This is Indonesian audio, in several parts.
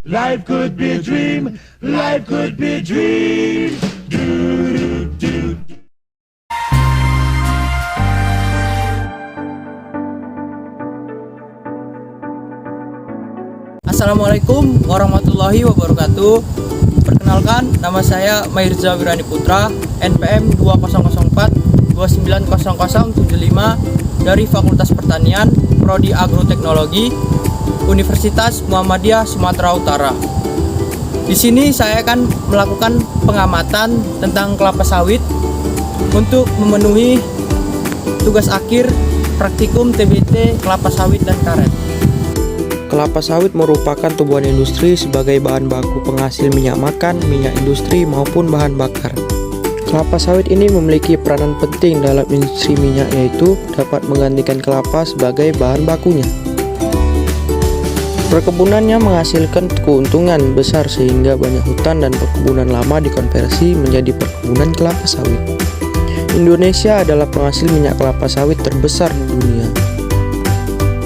Life could be a dream, life could be a dream. Do. Assalamualaikum warahmatullahi wabarakatuh. Perkenalkan, nama saya Mairza Wirani Putra, NPM 2004 290075 dari Fakultas Pertanian, Prodi Agroteknologi, Universitas Muhammadiyah Sumatera Utara. Di sini saya akan melakukan pengamatan tentang kelapa sawit untuk memenuhi tugas akhir praktikum TBT kelapa sawit dan karet. Kelapa sawit merupakan tumbuhan industri sebagai bahan baku penghasil minyak makan, minyak industri maupun bahan bakar. Kelapa sawit ini memiliki peranan penting dalam industri minyak, yaitu dapat menggantikan kelapa sebagai bahan bakunya. Perkebunannya menghasilkan keuntungan besar sehingga banyak hutan dan perkebunan lama dikonversi menjadi perkebunan kelapa sawit. Indonesia adalah penghasil minyak kelapa sawit terbesar di dunia.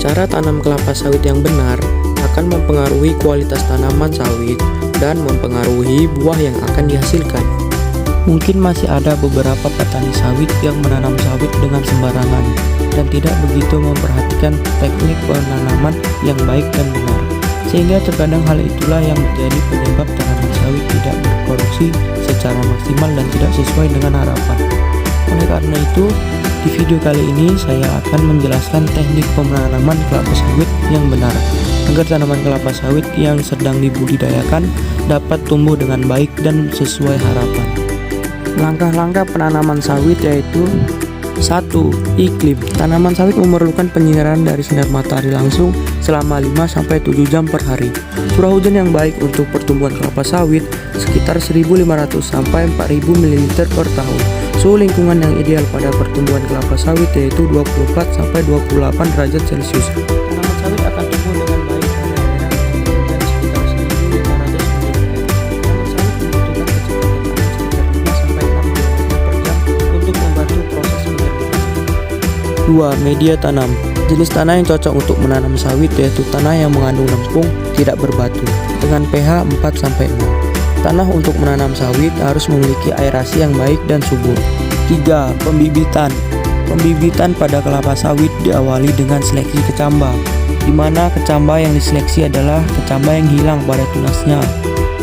Cara tanam kelapa sawit yang benar akan mempengaruhi kualitas tanaman sawit dan mempengaruhi buah yang akan dihasilkan. Mungkin masih ada beberapa petani sawit yang menanam sawit dengan sembarangan dan tidak begitu memperhatikan teknik penanaman yang baik dan benar, sehingga terkadang hal itulah yang menjadi penyebab tanaman sawit tidak berproduksi secara maksimal dan tidak sesuai dengan harapan. Oleh karena itu, di video kali ini saya akan menjelaskan teknik penanaman kelapa sawit yang benar agar tanaman kelapa sawit yang sedang dibudidayakan dapat tumbuh dengan baik dan sesuai harapan. Langkah-langkah penanaman sawit yaitu 1. Iklim. Tanaman sawit memerlukan penyinaran dari sinar matahari langsung selama 5-7 jam per hari. Curah hujan yang baik untuk pertumbuhan kelapa sawit sekitar 1.500-4.000 ml per tahun. Suhu lingkungan yang ideal pada pertumbuhan kelapa sawit yaitu 24-28 derajat Celcius. Tanaman sawit akan tumbuh dengan baik pada daerah hujan sekitar 1.500 ml. Tanaman sawit membutuhkan kecepatan angin sekitar 5-6 km per jam untuk membantu proses fermentasi. 2. Media tanam. Jenis tanah yang cocok untuk menanam sawit yaitu tanah yang mengandung lempung, tidak berbatu, dengan pH 4-6. Tanah untuk menanam sawit harus memiliki aerasi yang baik dan subur. 3. Pembibitan. Pembibitan pada kelapa sawit diawali dengan seleksi kecamba, di mana kecamba yang diseleksi adalah kecamba yang hilang pada tunasnya,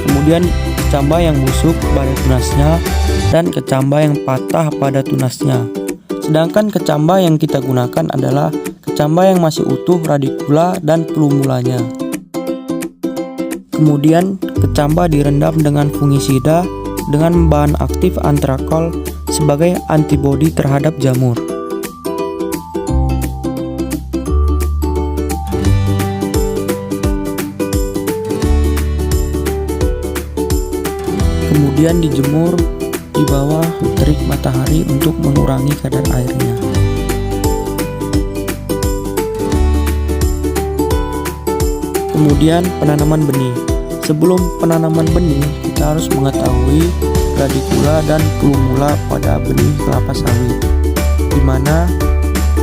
kemudian kecamba yang busuk pada tunasnya, dan kecamba yang patah pada tunasnya. Sedangkan kecamba yang kita gunakan adalah kecamba yang masih utuh radikula dan plumulanya. Kemudian kecamba direndam dengan fungisida dengan bahan aktif antrakol sebagai antibodi terhadap jamur. Kemudian dijemur di bawah terik matahari untuk mengurangi kadar airnya. Kemudian penanaman benih. Sebelum penanaman benih, kita harus mengetahui radikula dan plumula pada benih kelapa sawit, di mana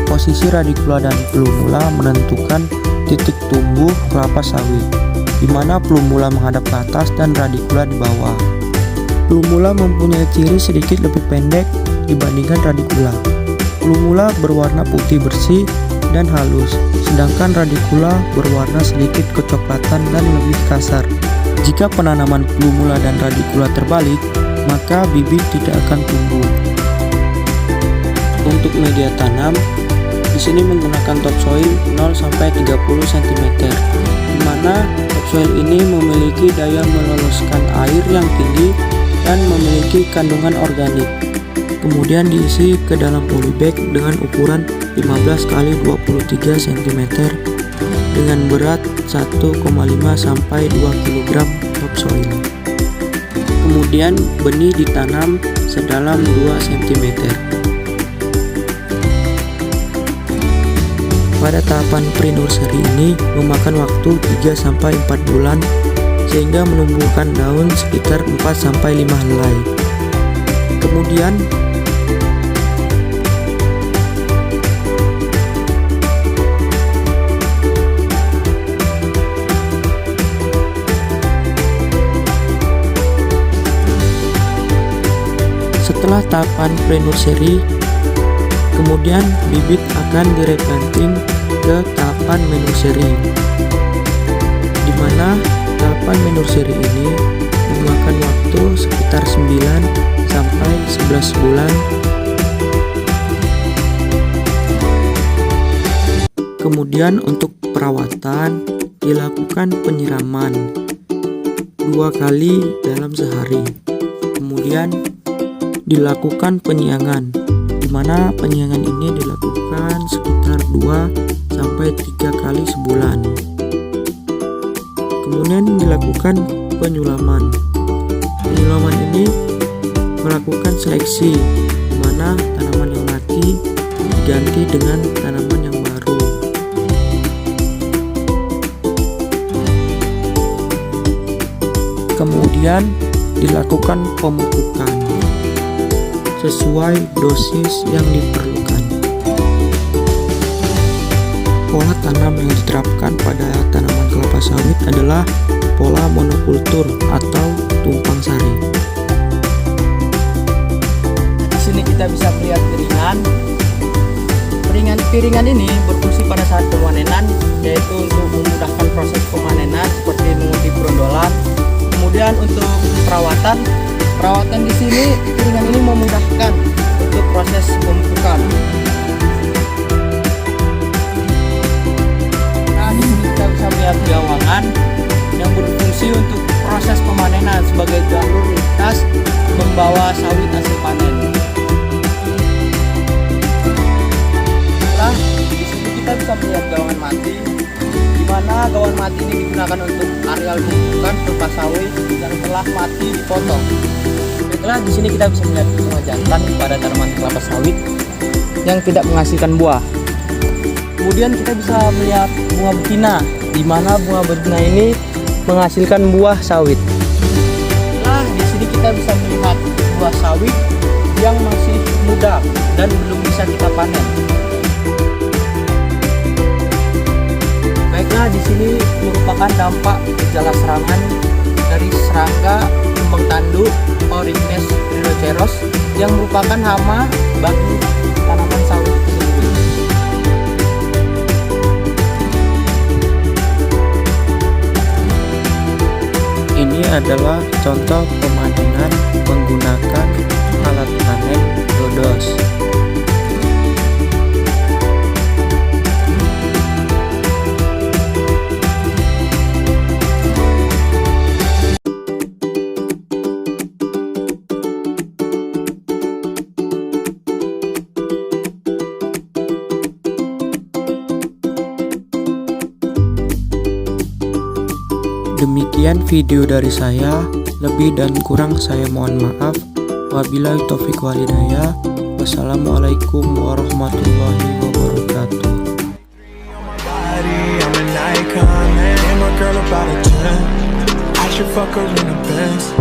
posisi radikula dan plumula menentukan titik tumbuh kelapa sawit, di mana plumula menghadap ke atas dan radikula di bawah. Plumula mempunyai ciri sedikit lebih pendek dibandingkan radikula. Plumula berwarna putih bersih dan halus, sedangkan radikula berwarna sedikit kecoklatan dan lebih kasar. Jika penanaman plumula dan radikula terbalik, maka bibit tidak akan tumbuh. Untuk media tanam, di sini menggunakan topsoil 0-30 cm, di mana topsoil ini memiliki daya meloloskan air yang tinggi dan memiliki kandungan organik. Kemudian diisi ke dalam polybag dengan ukuran 15x23 cm dengan berat 1,5-2 kg topsoil. Kemudian benih ditanam sedalam 2 cm. Pada tahapan pre-nursery ini memakan waktu 3-4 bulan sehingga menumbuhkan daun sekitar 4-5 helai. Kemudian Setelah tahapan pre-nursery, kemudian bibit akan direplanting ke tahapan menursery, di mana tahapan menursery ini memakan waktu sekitar 9 sampai 11 bulan. Kemudian untuk perawatan dilakukan penyiraman 2 kali dalam sehari. Kemudian dilakukan penyiangan, di mana penyiangan ini dilakukan sekitar 2 sampai 3 kali sebulan. Kemudian dilakukan penyulaman. Penyulaman ini melakukan seleksi, di mana tanaman yang mati diganti dengan tanaman yang baru. Kemudian dilakukan pemupukan sesuai dosis yang diperlukan. Pola tanam yang diterapkan pada tanaman kelapa sawit adalah pola monokultur atau tumpang sari. Di sini kita bisa melihat piringan. Piringan ini berfungsi pada saat pemanenan, yaitu untuk memudahkan proses pemanenan seperti mengundi perondolan. Kemudian untuk perawatan di sini piringan ini memudahkan untuk proses pemupukan. Nah, di sini kita bisa melihat gawangan yang berfungsi untuk proses pemanenan sebagai jalur lintas membawa sawit hasil panen. Nah, di sini kita bisa melihat gawangan mati, di mana gawangan mati ini digunakan untuk areal pembukaan kelapa sawit yang telah mati dipotong. Baiklah, di sini kita bisa melihat bunga jantan pada tanaman kelapa sawit yang tidak menghasilkan buah. Kemudian kita bisa melihat bunga betina, di mana bunga betina ini menghasilkan buah sawit. Nah, di sini kita bisa melihat buah sawit yang masih muda dan belum bisa kita panen. Baiklah, di sini merupakan dampak gejala serangan dari serangga kembang tanduk Origines rhinoceros yang merupakan hama bagi tanaman sawit tersebut. Ini adalah contoh pemanenan menggunakan alat panen lodos. Demikian video dari saya, lebih dan kurang saya mohon maaf. Wabillahi taufiq wal hidayah. Wassalamualaikum warahmatullahi wabarakatuh. I'm an icon, man. And my girl about a 10. I should fuck her in the Benz.